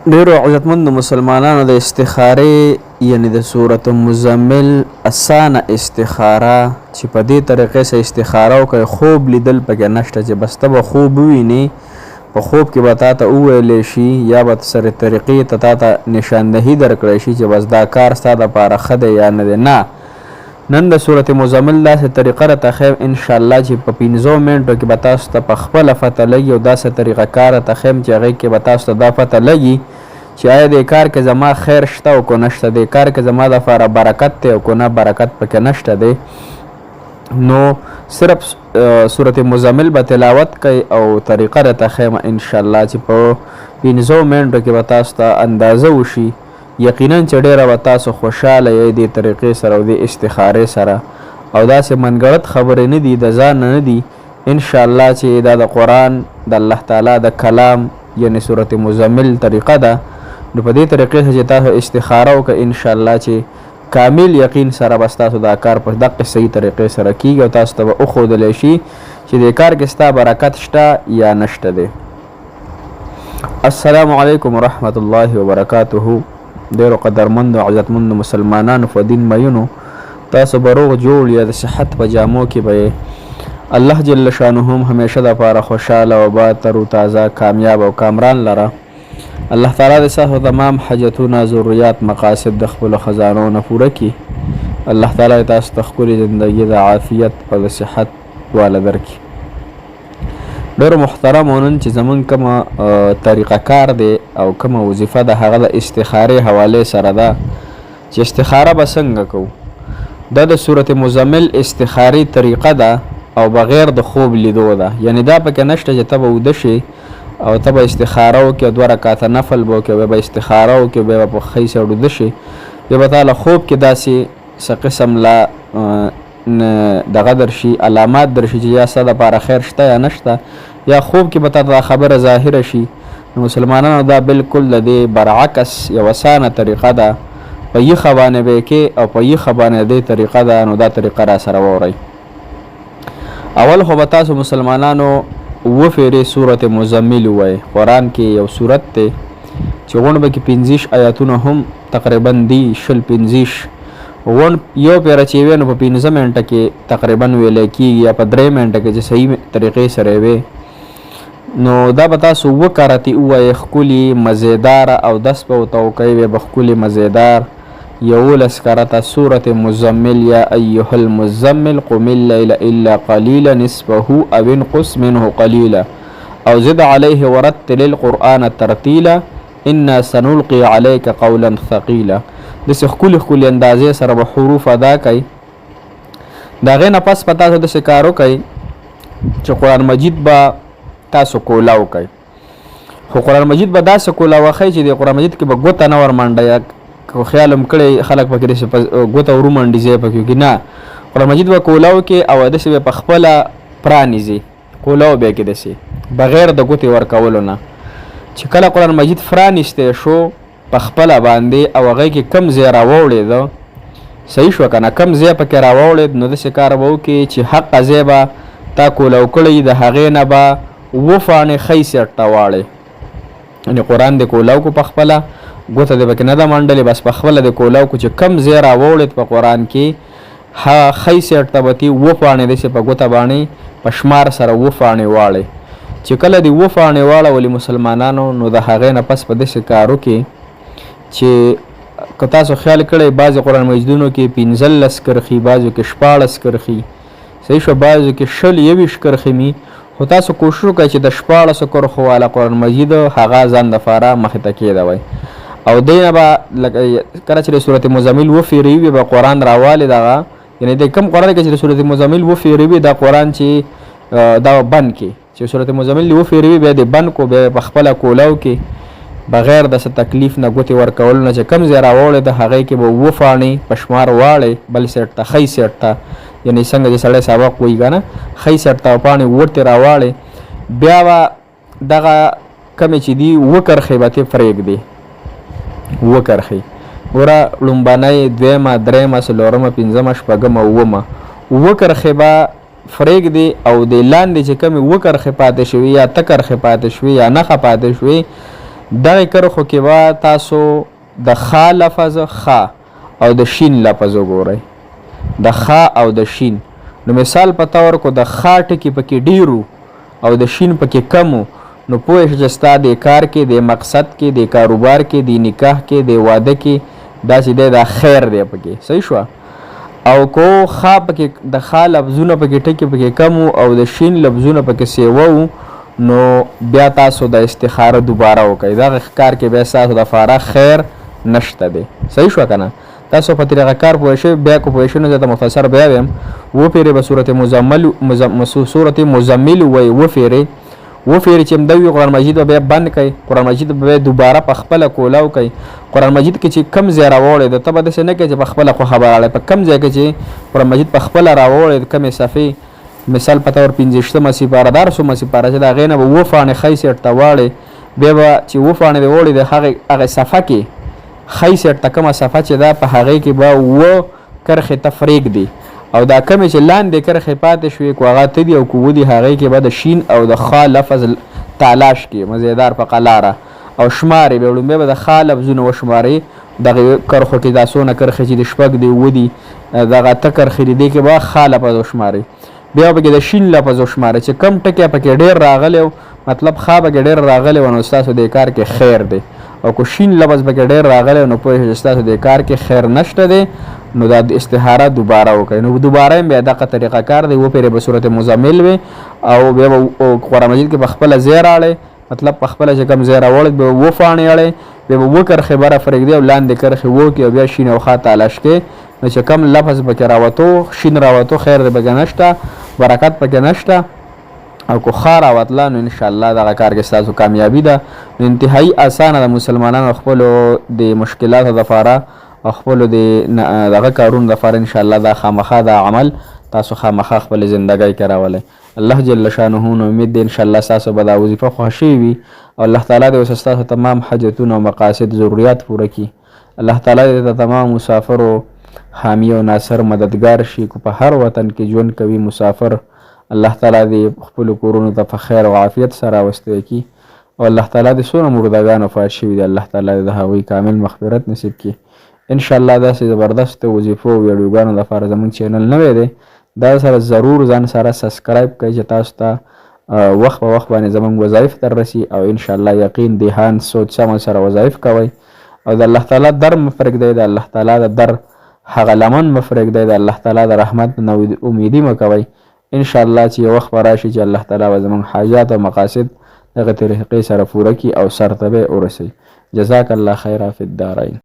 ډیرو عزتمند مسلمانانو د استخارې یعنی د سورۃ مزمل اسانه استخاره چې په دې طریقې سره استخاره وکړي خوب لیدل پکې نشته چې بس ته به خوب وویني په خوب کې به تا ته وویلی شي یا به سره طریقې ته تا ته نشاندهي درکړی شي چې بس دا کار ستا دپاره ښه دی یا نه دی. نه، نن د سورۃ مزمل داسې طریقه راته ښیم انشاءالله چې په 15 منټو کې به تاسو ته په خپله فتح لګي او داسې طریقه کار راته ښیم چې هغې کې به تاسو ته دا فتح لګي چې آیا دې کار کې زما خیر شته او که نشته، دې کار کې زما دپاره برکت دی او که نه برکت پکې نشته دی. نو صرف سورۃ مزمل به تلاوت کوي او طریقه راته ښیم انشاءالله چې په 15 منټو کې به تاسو ته اندازه وشي. یقینا چې ډېره به تاسو خوشحاله یې دې طریقې سره او دې استخارې سره او داسې منګړت خبرې نه دي د ځان نه دي. انشاءالله چې دا د قرآن د الله تعالی د کلام یعنی سورۃ مزمل طریقه ده. نو په دې طریقې سره چې تاسو استخاره وکړئ انشاءالله چې کامل یقین سره بس تاسو دا کار په دقه صحیح طریقې سره کیږي او تاسو ته به وښودلی شي چې دې کار کې ستا برکت شته یا نشته دی. السلام علیکم ورحمت الله وبرکاته. ډېرو قدرمندو عزتمندو مسلمانانو په دین مینو، تاسو به روغ جوړ یا د صحت په جامو کې به الله جل شانه هم همیشه دپاره خوشحاله او آباد تر و تازه کامیاب او کامران لره. الله تعالی د ستاسو تمام حاجتونه ضرورت مقاصد د خپلو خزانو نه پوره کړي. الله تعالی تاسو ته ښکلې زندګي د عافیت او د صحت واله درکړي. ډېرو محترمو نن چې زمونږ کومه طریقه کار دی او کومه وظیفه ده هغه د استخارې حوالې سره ده چې استخاره به څنګه کوو. دا د سورۃ مزمل استخارې طریقه ده او بغیر د خوب لیدو ده. یعنی دا پکې نشته چې ته به وده شي او ته به استخاره وکړې 2 رکعته نفل به وکړې بیا به استخاره وکړې بیا به په ښۍ سره وده شي بیا به تا له خوب کې داسې څه قسم لا دغه درشي علامات درشي چې یا ستا دپاره خیر شته یا نشته یا خوب کې به تا دا خبره ظاهره شي. نو مسلمانانو دا بالکل د دې برعکس یو اسانه طریقه ده. په یخه باندې به یې کې او په یخه باندې دې طریقه ده. نو دا طریقه را سره واورئ. اول خو به تاسو مسلمانانو 2 فیرې سورۃ مزمل ووایئ. قرآن کې یو سورت دی چې غونډ به کې 15 آیاتونه هم تقریبا دي 25 غونډ یو پیره چې وی نو په 15 منټه کې تقریبا ویلی کېږي یا په 3 منټه کې چې صحیح طریقې سره وی. نو دا به تاسو 2 کرتې ووایئ ښکلي مزیداره او 10 به ورته وکوئ بیا به ښکلي مزیدار 11 کرته سورۃ مزمل یا ایها المزمل قم اللیل الا قلیلا نصفه او انقص منه قلیلا او زد علیه ورتل القرآن ترتیلا انا سنلقي عليك قولا ثقیلا. داسې ښکلي اندازې سره به حروف ادا کوئ. د هغې نه پس به تاسو داسې کار وکئ چې قرآن مجید به تاسو کولاو کوئ. خو قرآن مجید به داسې کولاو ښئ چې د قرآن مجید کې به ګوته نه ورمنډه یا که خیال هم کړی خلک پکې داسې ګوته ورومنډي ځای پکې وکړي. نه، قرآن مجید به کولاو کې او داسې به په خپله پرانیزي کولاو به کې داسې بغیر د ګوتې ورکولو نه. چې کله قرآن مجید فرانیستی شو په خپله باندې او هغې کې کم ځای راوړېده صحیح شوه که نه کم ځای پکې راوړېد نو داسې کار به وکړي چې حقه ځای به تا کولاو کړی د هغې نه به 2 فاڼې ښی سیټ ته واړې. یعنې قرآن دې کولاو کو په خپله ګوته دې پکې نه ده منډلې بس په خپله دې کولاو کو چې کم ځای راوړېد په قرآن کې ښی سیټ ته به تې 2 فاڼې داسې په ګوته باندې په شمار سره 2 فاڼې واړې. چې کله دې 2 فاڼې واړولې مسلمانانو نو د هغې نه پس په داسې کار وکړي چې که تاسو خیال کړئ بعضې قرآن مجیدونو کې 15 کرښې بعضو کې 14 کرښې صحیح شوه بعضو کې 20 کرښې مي. خو تاسو کوشش وکړئ چې د 14 کرښو والا قرآن مجید هغه ځان دپاره مخې ته کېدوئ. او دې نه به کله چې د سورۃ مزمل 2 فیرې وي به قرآن راوالې دغه یعنې د کوم قرآن کې چې د سورۃ مزمل 2 فیرې وي دا قرآن چې دا بند کې چې سورۃ مزمل 2 فیرې وي بیا دې بند کو بیا په خپله کولاو کې بغیر د څه تکلیف نه ګوتې ورکولو نه چې کم ځای راوړې د هغې کې به 2 فاڼې په شمار واړې بل سیټ ته ښی سیټ ته یعنې څنګه چې سړی سبق وایي که نه ښی سیټ ته پاڼې ورتې راواړې بیا به دغه کمې چې دي 2 کرښې به تې پرېږدې 2 کرښې ګوره لومبنۍ 2مه 3مه 4مه 5مه 6مه 7مه 2 کرښې به پرېږدې او د لاندې چې کمې 2 کرښې پاتې شوي یا ته کرښې پاتې شوي یا نښه پاتې شوي دغه کرښو کې به تاسو د خ لفظ خ او د شین لفظ وګورئ، د خ او د شین. نو مثال په تور کو د خ ټکي پکې ډیرو او د شین پکې کمو، نو پوه شئ چې ستا د کار کې، د مقصد کې، د کاروبار کې، د نکاح کې، د واده کې داسې دی دا خیر دی پکې. صحیح شوه. او کو خ پکې د خ لفظونه پکې ټکي پکې کمو او د شین لفظونه پکې سیوه، نو بیا تاسو د استخاره دوباره وکړئ. دغه کار کې بیا ستاسو دپاره خیر نشته دی. صحیح شوه که نه؟ تاسو په طریقه کار پوه شئ. بیا که پوه شئ نو زه ته مختصر بیا ویم. وفیرې به صورت مزمل وایي، وفیرې چې همده وي قرآن مجید به بیا بند کړئ، قرآن مجید به بیا دوباره په خپله کولاو کوئ. قرآن مجید کې چې کم ځای راوړی د ته به داسې نه کوې چې په خپله خو خبر اړی، په کم ځای کې چې قرآن مجید په خپله راوړی کمې صفحې، مثال په طور 50مه سپاره 10مه سپاره چې د هغې نه به 7 پاڼې ښی سیټ ته واړې، بیا به چې 7 پاڼې دې وړې د هغې صفحه کې ښی سیټ ته کومه صفحه چې ده په هغې کې به 7 کرښې ته پرېږدي، او دا کمې چې لاندې کرښې پاتې شوې کو هغه ته دي او که ودي هغې کې به د شین او د خ لفظ تالاش کې مزیدار په قلاره او شمارې به لومبی به د خ لفظونه وشمارې. دغې کرښو کې دا څونه کرښې چې د شپږ دي 7 دي دغه اته کرښې دي، دې کې به خ لفظ وشمارې. بیا به کې د شین لفظ وشمارې چې کم ټکی پکې ډېر راغلی مطلب خ پکې ډېر راغلی و نو ستاسو دې کار کې خیر دی، او که شین لفظ پکې ډېر راغلی نو پوه شئ چې ستاسو دې کار کې خیر نشته دی. نو دا استخاره دوباره وکړئ. نو دوباره هم بیا دغه طریقه کار دی. وپیرې به صورت مزمل وي او بیا به قرآن مجید کې په خپله ځای راړئ، مطلب په خپله چې کوم ځای راوړئ به 7 پاڼې اړئ، بیا به 7 کرښې بره پرېږدئ او لاندې کرښې وکړئ او بیا شین او خ تالاش کړئ. نو چې کم لفظ پکې راوتو شین راوتو خیر دی پکې نشته، برکت پکې نشته، او که خ راوتله نو انشاءالله دغه کار کې ستاسو کامیابي ده. نو انتهایي اسانه د مسلمانانو خپلو د مشکلاتو دپاره او خپلو د دغه کارونو دپاره انشاءالله دا خامخا دا عمل تاسو خامخا خپلې زندګۍ کې راولئ. الله جل شانه نو امید دی انشاءالله ستاسو به دا وظیفه خوښ شوې وي او الله تعالی دې اوس ستاسو تمام حاجتونه او مقاصد ضرورت پوره کړي. الله تعالی دې د تمام مسافرو حامی او ناصر مددگار شي. کو په هر وطن کې ژوند کوي مسافر، الله تعالی دې خپلو کورونو ته په خیر او عافیت سره راوستی کړي، او الله تعالی دې څونه مردګان وفات شوي دي الله تعالی دې د هغوی کامل مغفرت نصیب کړي. انشاءالله داسې زبردست وظیفو او ویډیوګانو لپاره زموږ چینل نوی دی، دا سره ضرور ځان سره سبسکرایب کړئ چې تاسو ته وخت په وخت باندې زموږ وظایف در رسي، او انشاءالله یقین دهان سوچ سمج سره وظایف کوئ او د الله تعالی در مه پرېږدئ، د الله تعالی د در هغه لمن مه پرېږدئ، د الله تعالی د رحمت نه امیدي مه کوئ. انشاءالله چې یو وخت به راشي چې الله تعالی به زموږ حاجات او مقاصد دغه طریقې سره پوره کړي او سر ته به ورسوي. جزاک الله خیره فی الدارین.